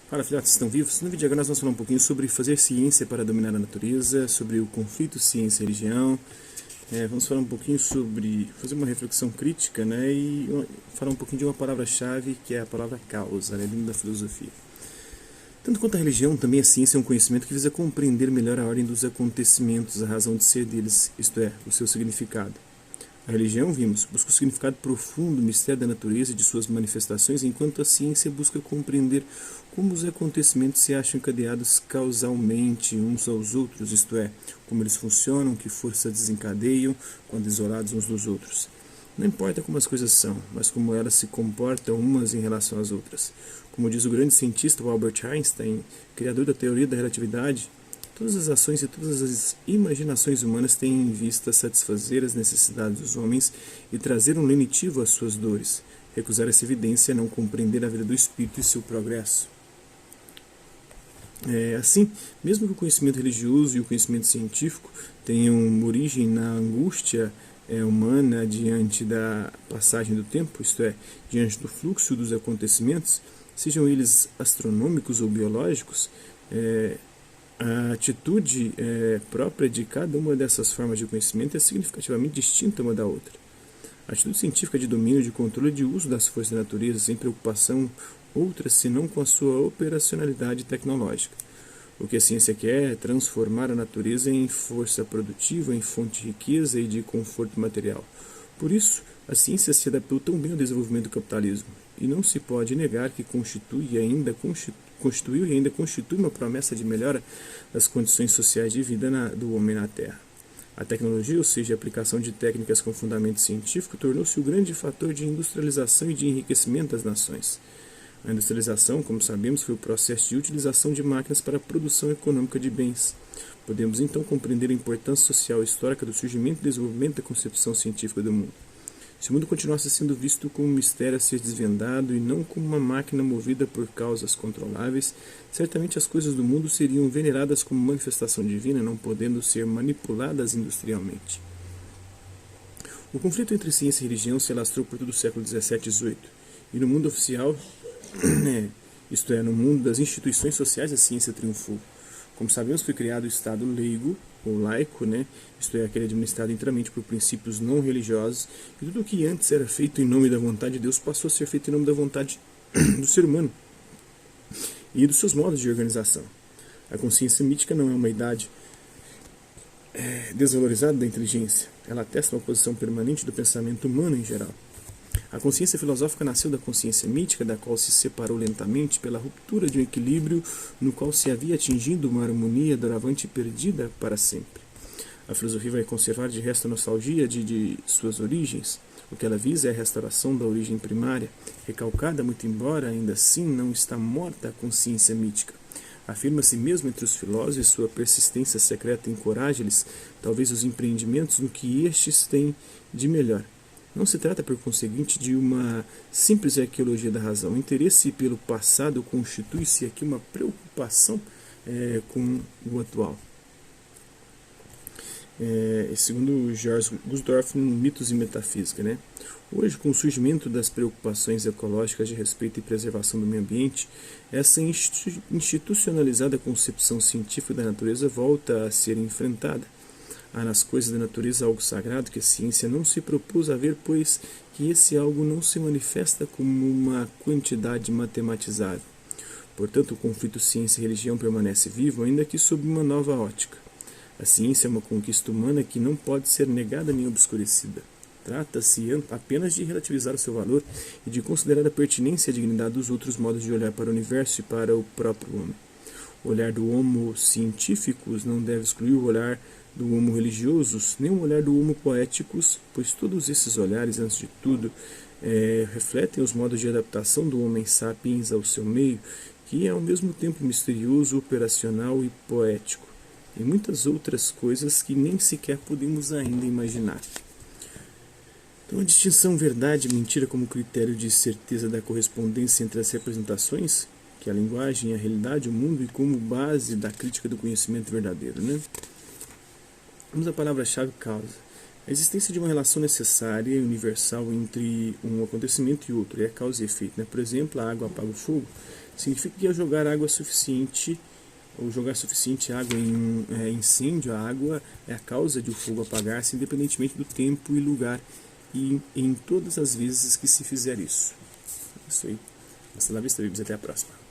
Fala, filhotes, estão vivos? No vídeo agora nós vamos falar um pouquinho sobre fazer ciência para dominar a natureza, sobre o conflito ciência e religião. Vamos falar um pouquinho sobre fazer uma reflexão crítica, né, e falar um pouquinho de uma palavra-chave que é a palavra causa, né, dentro da filosofia. Tanto quanto a religião, também a ciência é um conhecimento que visa compreender melhor a ordem dos acontecimentos, a razão de ser deles, isto é, o seu significado. A religião, vimos, busca o significado profundo, o mistério da natureza e de suas manifestações, enquanto a ciência busca compreender como os acontecimentos se acham encadeados causalmente uns aos outros, isto é, como eles funcionam, que forças desencadeiam quando isolados uns dos outros. Não importa como as coisas são, mas como elas se comportam umas em relação às outras. Como diz o grande cientista Albert Einstein, criador da teoria da relatividade, todas as ações e todas as imaginações humanas têm em vista satisfazer as necessidades dos homens e trazer um lenitivo às suas dores. Recusar essa evidência é não compreender a vida do espírito e seu progresso. Assim, mesmo que o conhecimento religioso e o conhecimento científico tenham uma origem na angústia humana diante da passagem do tempo, isto é, diante do fluxo dos acontecimentos, sejam eles astronômicos ou biológicos, a atitude própria de cada uma dessas formas de conhecimento é significativamente distinta uma da outra. A atitude científica de domínio, de controle e de uso das forças da natureza sem preocupação outra senão com a sua operacionalidade tecnológica. O que a ciência quer é transformar a natureza em força produtiva, em fonte de riqueza e de conforto material. Por isso, a ciência se adaptou tão bem ao desenvolvimento do capitalismo, e não se pode negar que constituiu e ainda constitui uma promessa de melhora das condições sociais de vida do homem na Terra. A tecnologia, ou seja, a aplicação de técnicas com fundamento científico, tornou-se o grande fator de industrialização e de enriquecimento das nações. A industrialização, como sabemos, foi o processo de utilização de máquinas para a produção econômica de bens. Podemos então compreender a importância social e histórica do surgimento e desenvolvimento da concepção científica do mundo. Se o mundo continuasse sendo visto como um mistério a ser desvendado e não como uma máquina movida por causas controláveis, certamente as coisas do mundo seriam veneradas como manifestação divina, não podendo ser manipuladas industrialmente. O conflito entre ciência e religião se alastrou por todo o século XVII e XVIII, e no mundo oficial, isto é, no mundo das instituições sociais, a ciência triunfou. Como sabemos, foi criado o Estado leigo, ou laico, isto é, aquele administrado inteiramente por princípios não religiosos, e tudo o que antes era feito em nome da vontade de Deus passou a ser feito em nome da vontade do ser humano e dos seus modos de organização. A consciência mítica não é uma idade desvalorizada da inteligência, ela atesta uma posição permanente do pensamento humano em geral. A consciência filosófica nasceu da consciência mítica, da qual se separou lentamente pela ruptura de um equilíbrio no qual se havia atingido uma harmonia doravante perdida para sempre. A filosofia vai conservar de resto a nostalgia de suas origens. O que ela visa é a restauração da origem primária, recalcada muito embora ainda assim não está morta a consciência mítica. Afirma-se mesmo entre os filósofos e sua persistência secreta encoraja-lhes, talvez, os empreendimentos no que estes têm de melhor. Não se trata, por conseguinte, de uma simples arqueologia da razão. O interesse pelo passado constitui-se aqui uma preocupação com o atual. Segundo George Gusdorff, no Mitos e Metafísica. Hoje, com o surgimento das preocupações ecológicas de respeito e preservação do meio ambiente, essa institucionalizada concepção científica da natureza volta a ser enfrentada. Há nas coisas da natureza algo sagrado que a ciência não se propôs a ver, pois que esse algo não se manifesta como uma quantidade matematizável. Portanto, o conflito ciência e religião permanece vivo, ainda que sob uma nova ótica. A ciência é uma conquista humana que não pode ser negada nem obscurecida. Trata-se apenas de relativizar o seu valor e de considerar a pertinência e a dignidade dos outros modos de olhar para o universo e para o próprio homem. O olhar do homo científicos não deve excluir o olhar do homo religiosos, nem o olhar do homo poéticos, pois todos esses olhares, antes de tudo, refletem os modos de adaptação do homem sapiens ao seu meio, que é ao mesmo tempo misterioso, operacional e poético, e muitas outras coisas que nem sequer podemos ainda imaginar. Então, a distinção verdade e mentira como critério de certeza da correspondência entre as representações, que é a linguagem, a realidade, o mundo, e como base da crítica do conhecimento verdadeiro. Vamos à palavra-chave causa. A existência de uma relação necessária e universal entre um acontecimento e outro é causa e efeito. Por exemplo, a água apaga o fogo. significa que ao jogar água suficiente, ou jogar suficiente água em um incêndio, a água é a causa de o fogo apagar-se, independentemente do tempo e lugar, e em todas as vezes que se fizer isso. Isso aí. Hasta la vista, bebês. Até a próxima.